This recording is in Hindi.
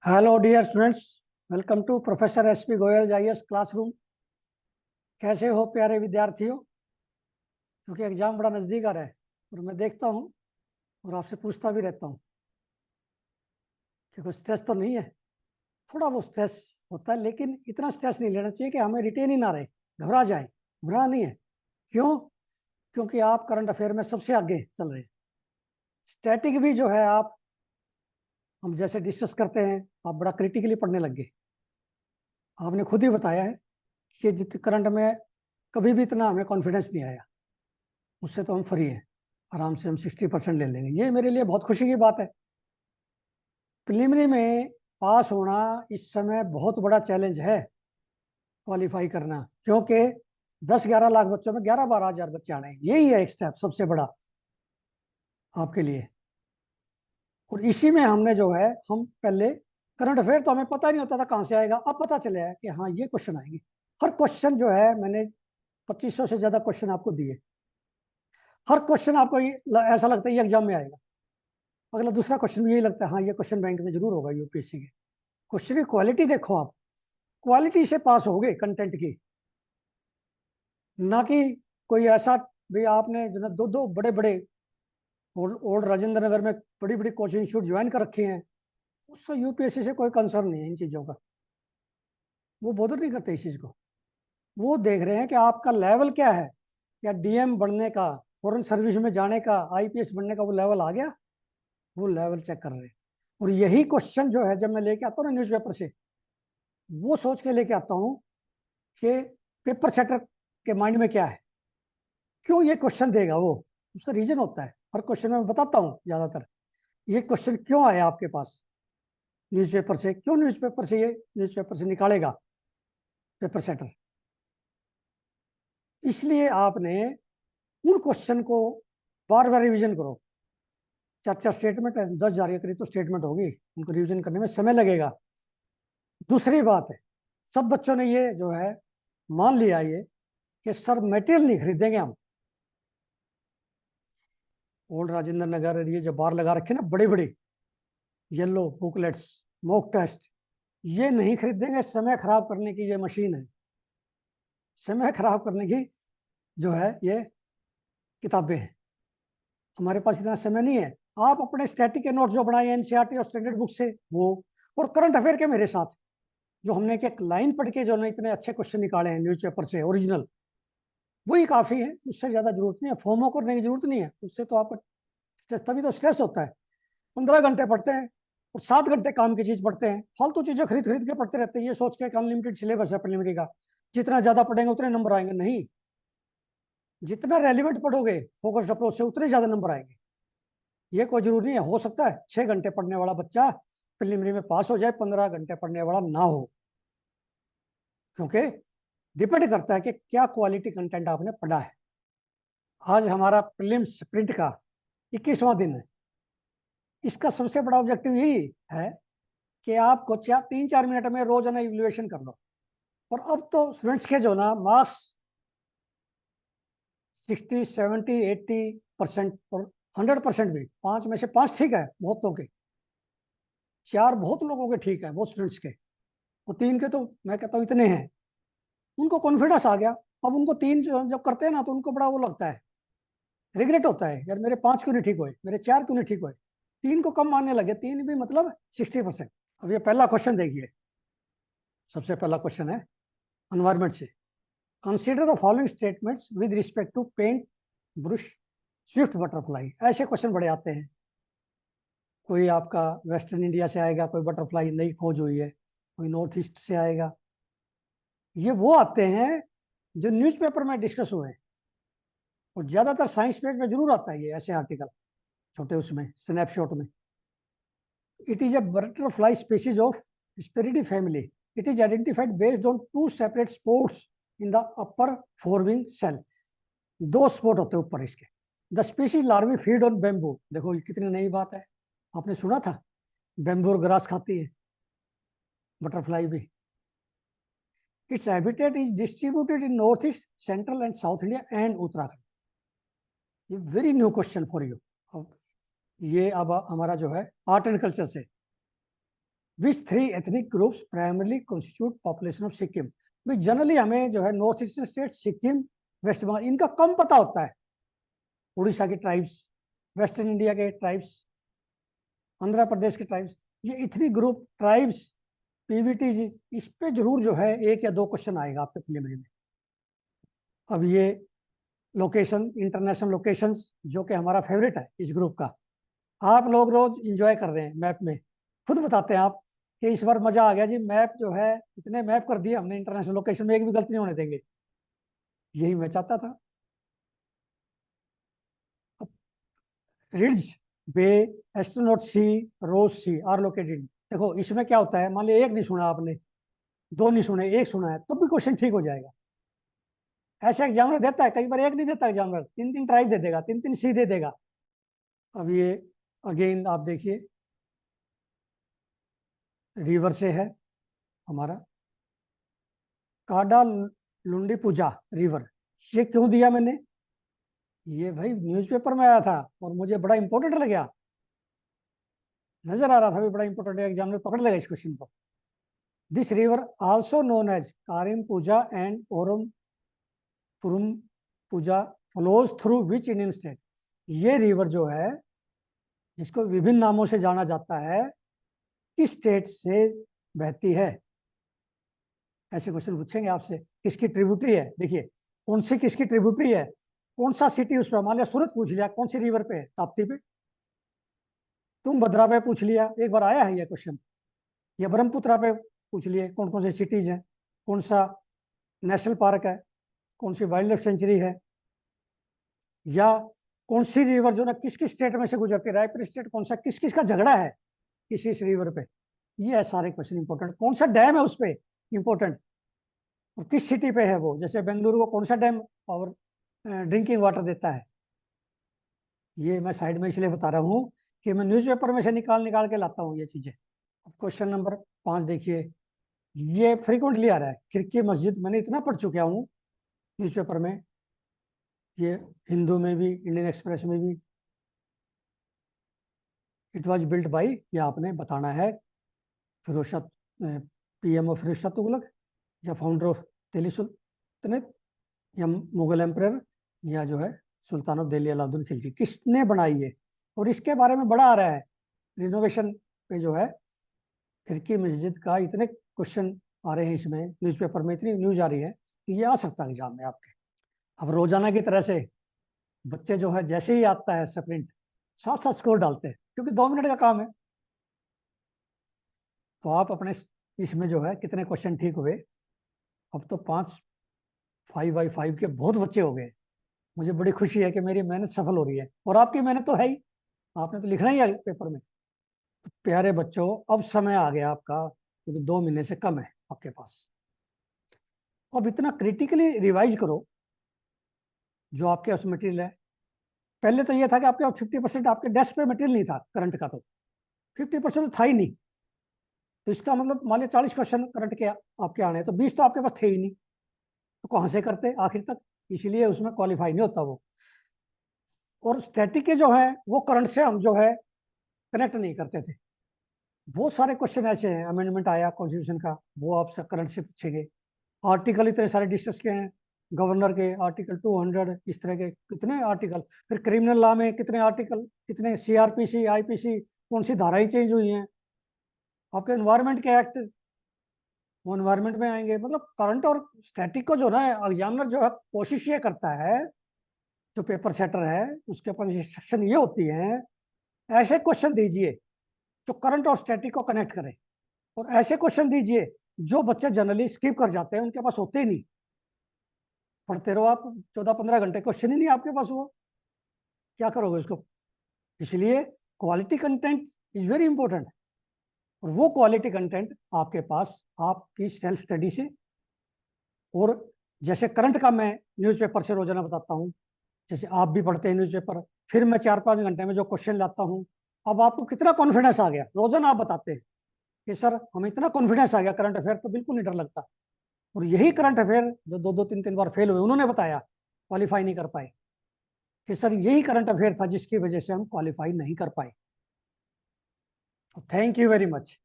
Hello dear students, welcome to professor SP Goyal IAS classroom. कैसे हो प्यारे विद्यार्थियों? क्योंकि एग्जाम बड़ा नज़दीक आ रहा है और मैं देखता हूँ और आपसे पूछता भी रहता हूँ कि कोई स्ट्रेस तो नहीं है। थोड़ा वो स्ट्रेस होता है, लेकिन इतना स्ट्रेस नहीं लेना चाहिए कि हमें रिटेन ही ना रहे, घबरा जाए। घबराना नहीं है। क्यों? क्योंकि आप करंट अफेयर में सबसे आगे चल रहे हैं। स्टैटिक भी जो है, आप हम जैसे डिस्कस करते हैं, आप बड़ा क्रिटिकली पढ़ने लग गए। आपने खुद ही बताया है कि जित करंट में कभी भी इतना हमें कॉन्फिडेंस नहीं आया। उससे तो हम फ्री हैं, आराम से हम 60% ले लेंगे। ये मेरे लिए बहुत खुशी की बात है। प्रीलिमिनरी में पास होना इस समय बहुत बड़ा चैलेंज है, क्वालिफाई करना। क्योंकि 10-11 लाख बच्चों में 11-12 हजार बच्चे आने हैं। यही है एक स्टेप सबसे बड़ा आपके लिए। और इसी में हमने जो है, हम पहले करंट अफेयर तो हमें पता नहीं होता था कहाँ से आएगा, अब पता चला है कि हाँ ये क्वेश्चन आएंगे। हर क्वेश्चन जो है, मैंने 2500 से ज्यादा क्वेश्चन आपको दिए। हर क्वेश्चन आपको ऐसा लगता है ये एग्जाम में आएगा। अगला दूसरा क्वेश्चन भी यही लगता है, हाँ ये क्वेश्चन बैंक में जरूर होगा यूपीएससी के। क्वेश्चन की क्वालिटी देखो आप, क्वालिटी से पास होगे कंटेंट की, ना कि कोई ऐसा भी आपने जो ना दो दो बड़े बड़े ओल्ड राजेंद्र नगर में बड़ी बड़ी कोचिंग इंस्टीट्यूट ज्वाइन कर रखे हैं। उससे यूपीएससी से कोई कंसर्न नहीं है इन चीज़ों का। वो बॉदर नहीं करते इस चीज़ को। वो देख रहे हैं कि आपका लेवल क्या है, या डीएम बनने का, फॉरेन सर्विस में जाने का, आईपीएस बनने का वो लेवल आ गया। वो लेवल चेक कर रहे हैं। और यही क्वेश्चन जो है, जब मैं लेके आता हूँ ना न्यूज़पेपर से, वो सोच के लेके आता हूँ कि पेपर सेटर के माइंड में क्या है, क्यों ये क्वेश्चन देगा। वो उसका रीजन होता है। हर क्वेश्चन में मैं बताता हूँ ज्यादातर ये क्वेश्चन क्यों आया आपके पास न्यूज़पेपर से, क्यों न्यूज़पेपर से ये न्यूज़पेपर से निकालेगा पेपर सेटर। इसलिए आपने उन क्वेश्चन को बार बार रिविजन करो। 4-4 स्टेटमेंट है, 10,000 के करीब तो स्टेटमेंट होगी, उनको रिविजन करने में समय लगेगा। दूसरी बात है, सब बच्चों ने ये जो है मान लिया ये कि सर मटेरियल नहीं खरीदेंगे हम। ओल्ड राजेंद्र नगर ये जो बार लगा रखे ना बड़े बड़े येलो बुकलेट्स, मॉक टेस्ट, ये नहीं खरीदेंगे। समय खराब करने की ये मशीन है। समय खराब करने की जो है ये किताबें हैं। हमारे पास इतना समय नहीं है। आप अपने स्टैटिक के नोट जो बनाए एनसीईआरटी और स्टैंडर्ड बुक से, वो और करंट अफेयर के मेरे साथ जो हमने एक लाइन पढ़ के जो इतने अच्छे क्वेश्चन निकाले हैं न्यूज़पेपर से ओरिजिनल, वही काफी है। उससे ज्यादा जरूरत नहीं है, फोमो करने की जरूरत नहीं है। उससे तो आपका स्ट्रेस, तभी तो स्ट्रेस होता है। 15 घंटे पढ़ते हैं और 7 घंटे काम की चीज पढ़ते हैं, फालतू चीजें खरीद खरीद के पढ़ते रहते हैं, ये सोच के अनलिमिटेड सिलेबस है प्रीलिमिनरी का, जितना ज्यादा पढ़ेंगे उतने नंबर आएंगे। नहीं, जितना रेलिवेंट पढ़ोगे फोकस्ड अप्रोच से, उतने ज्यादा नंबर आएंगे। ये कोई जरूरी नहीं है। हो सकता है 6 घंटे पढ़ने वाला बच्चा प्रीलिमिनरी में पास हो जाए, 15 घंटे पढ़ने वाला ना हो। क्योंकि डिपेंड करता है कि क्या क्वालिटी कंटेंट आपने पढ़ा है। आज हमारा प्रीलिम्स प्रिंट का 21वां दिन है। इसका सबसे बड़ा ऑब्जेक्टिव यही है कि आपको 3-4 मिनट में रोजाना इवैल्यूएशन कर लो। और अब तो स्टूडेंट्स के जो ना मार्क्स 60, 70, 80% और 100% भी, 5 में से 5 ठीक है बहुतों के, 4 बहुत लोगों के ठीक है, बहुत स्टूडेंट्स के, और 3 के तो मैं कहता हूँ इतने हैं। उनको कॉन्फिडेंस आ गया। अब उनको 3 जब करते हैं ना, तो उनको बड़ा वो लगता है, रिग्रेट होता है, यार मेरे 5 क्यों नहीं ठीक हुए, मेरे 4 क्यों नहीं ठीक हुए। 3 को कम मानने लगे, 3 भी मतलब 60%। अब ये पहला क्वेश्चन देखिए। सबसे पहला क्वेश्चन है एनवायरमेंट से। Consider the following statements with respect to paint brush swift butterfly. ऐसे क्वेश्चन बड़े आते हैं। कोई आपका वेस्टर्न इंडिया से आएगा, कोई बटरफ्लाई नई खोज हुई है, कोई नॉर्थ ईस्ट से आएगा। ये वो आते हैं जो न्यूज़पेपर में डिस्कस हुए हैं। और ज्यादातर साइंस पेज में जरूर आता है ये ऐसे आर्टिकल, छोटे उसमें स्नैपशॉट में। It is a butterfly species of Hesperiidae family. It is identified based on 2 separate sports in the upper forewing cell. 2 sport होते हैं ऊपर इसके। The species larvae feed on bamboo. देखो ये कितनी नई बात है, आपने सुना था बेम्बू और ग्रास खाती है बटरफ्लाई भी। Its habitat is distributed in north east, central and south India and Uttarakhand. ये very new question for you. अब ये अब हमारा जो है आर्ट एंड कल्चर से, which 3 ethnic groups primarily constitute population of Sikkim. भाई जनरली हमें जो है north eastern state, Sikkim, west Bengal, इनका कम पता होता है। उड़ीसा के ट्राइब्स, वेस्टर्न इंडिया के ट्राइब्स, आंध्र प्रदेश के ट्राइब्स, ये इतनी ग्रुप ट्राइब्स, पीवीटी जी, इस पे जरूर जो है 1 या 2 क्वेश्चन आएगा आपके प्रीलिमिनरी में। अब ये लोकेशन, इंटरनेशनल लोकेशंस, जो कि हमारा फेवरेट है इस ग्रुप का, आप लोग रोज इंजॉय कर रहे हैं मैप में, खुद बताते हैं आप कि इस बार मजा आ गया जी, मैप जो है इतने मैप कर दिए हमने इंटरनेशनल लोकेशन में, एक भी गलती नहीं होने देंगे। यही मैं चाहता था। रिड्ज, बे, एस्ट्रोनॉट सी, रोज सी आर लोकेटेड। देखो इसमें क्या होता है, मान लिया एक नहीं सुना आपने, 2 नहीं सुने, 1 सुना है, तो भी क्वेश्चन ठीक हो जाएगा। ऐसा एग्जामिनर देता है, कई बार एक नहीं देता एग्जामिनर, 3 ट्राई दे देगा, 3 सी दे देगा। अब ये अगेन आप देखिए, रिवर से है हमारा काडा लुंडी पूजा रिवर। ये क्यों दिया मैंने, ये भाई न्यूज़पेपर में आया था और मुझे बड़ा इंपॉर्टेंट लग गया, नजर आ रहा था भी बड़ा इंपॉर्टेंट है, एग्जामिनर पकड़ लेगा इस क्वेश्चन को। This river also known as कारिम पूजा एंड ओरम पुरुम पूजा flows through which Indian state. ये रिवर जो है, जिसको विभिन्न नामों से जाना जाता है, किस स्टेट से बहती है। ऐसे क्वेश्चन पूछेंगे आपसे, किसकी ट्रिब्यूटरी है, देखिए कौन सी किसकी ट्रिब्यूटरी है, कौन सा सिटी उस पर, मान लिया सूरत पूछ लिया, कौन सी रिवर पे है, ताप्ती पे। तुम भद्रा पे पूछ लिया, एक बार आया है ये क्वेश्चन, या ब्रह्मपुत्रा पे पूछ लिए, कौन कौन से सिटीज हैं, कौन सा नेशनल पार्क है, कौन सी वाइल्ड लाइफ सेंचुरी है, या कौन सी रिवर जो ना किस किस स्टेट में से गुजरती है, रायपुर स्टेट कौन सा, किस किस का झगड़ा है किसी इस रिवर पे। ये है सारे क्वेश्चन इंपॉर्टेंट। कौन सा डैम है उस पे, इंपॉर्टेंट, और किस सिटी पे है वो, जैसे बेंगलुरु को कौन सा डैम और ड्रिंकिंग वाटर देता है। ये मैं साइड में इसलिए बता रहा हूँ कि मैं न्यूज़पेपर में से निकाल निकाल के लाता हूँ ये चीजें। अब क्वेश्चन नंबर 5 देखिए, ये फ्रीक्वेंटली आ रहा है, खिड़की मस्जिद, मैंने इतना पढ़ चुका हूँ न्यूज़पेपर में, ये हिंदू में भी, इंडियन एक्सप्रेस में भी। इट वाज बिल्ट बाय, ये आपने बताना है, फिरोज शाह, पीएम ऑफ फिरोज शाह तुगलक, या फाउंडर ऑफ दिल्ली सुल्तानेट, या मुगल एम्परर, या जो है सुल्तान ऑफ दिल्ली अलाउद्दीन खिलजी, किसने बनाई है। और इसके बारे में बड़ा आ रहा है रिनोवेशन पे जो है खिड़की मस्जिद का, इतने क्वेश्चन आ रहे हैं इसमें, न्यूज़पेपर में इतनी न्यूज आ रही है कि ये आ सकता है एग्जाम में आपके। अब रोजाना की तरह से बच्चे जो है जैसे ही आता है स्प्रिंट, साथ साथ स्कोर डालते हैं, क्योंकि 2 मिनट का काम है। तो आप अपने इसमें जो है कितने क्वेश्चन ठीक हुए, अब तो 5/5 के बहुत बच्चे हो गए। मुझे बड़ी खुशी है कि मेरी मेहनत सफल हो रही है, और आपकी मेहनत तो है ही, आपने तो लिखना ही है पेपर में। तो प्यारे बच्चों, अब समय आ गया आपका, क्योंकि 2 महीने से कम है आपके पास। अब इतना क्रिटिकली रिवाइज करो जो आपके उस मटेरियल है। पहले तो ये था कि आपके पास 50% आपके डेस्क पे मटेरियल नहीं था करंट का, तो 50% तो था ही नहीं। तो इसका मतलब मान लिया 40 क्वेश्चन करंट के आपके आने, तो 20 तो आपके पास थे ही नहीं, तो कहाँ से करते आखिर तक, इसीलिए उसमें क्वालिफाई नहीं होता वो। और स्टैटिक के जो है वो करंट से हम जो है कनेक्ट नहीं करते थे। बहुत सारे क्वेश्चन ऐसे हैं, अमेंडमेंट आया कॉन्स्टिट्यूशन का, वो आपसे करंट से पूछेंगे। आर्टिकल इतने सारे डिस्कस किए हैं, गवर्नर के आर्टिकल 200, इस तरह के कितने आर्टिकल, फिर क्रिमिनल लॉ में कितने आर्टिकल, कितने सीआरपीसी, आईपीसी, कौन सी धाराएं चेंज हुई हैं, आपके एनवायरमेंट के एक्ट, वो एनवायरमेंट में आएंगे। मतलब करंट और स्टैटिक को जो ना एग्जामिनर जो है कोशिश ये करता है, जो पेपर सेटर है उसके पास इंस्ट्रक्शन ये होती है, ऐसे क्वेश्चन दीजिए जो करंट और स्टैटिक को कनेक्ट करें, और ऐसे क्वेश्चन दीजिए जो बच्चे जनरली स्किप कर जाते हैं, उनके पास होते ही नहीं। पढ़ते रहो आप 14-15 घंटे, क्वेश्चन ही नहीं आपके पास, वो क्या करोगे उसको। इसलिए quality content is very important, और वो क्वालिटी कंटेंट आपके पास आपकी सेल्फ स्टडी से, और जैसे करंट का मैं न्यूज़पेपर से रोजाना बताता हूँ, जैसे आप भी पढ़ते हैं न्यूज़पेपर, फिर मैं 4-5 घंटे में जो क्वेश्चन लाता हूँ, अब आपको कितना कॉन्फिडेंस आ गया, रोजाना आप बताते हैं कि सर हमें इतना कॉन्फिडेंस आ गया करंट अफेयर, तो बिल्कुल नहीं डर लगता। और यही करंट अफेयर जो 2-2, 3-3 बार फेल हुए, उन्होंने बताया, क्वालिफाई नहीं कर पाए, कि सर यही करंट अफेयर था जिसकी वजह से हम क्वालिफाई नहीं कर पाए। Thank you very much.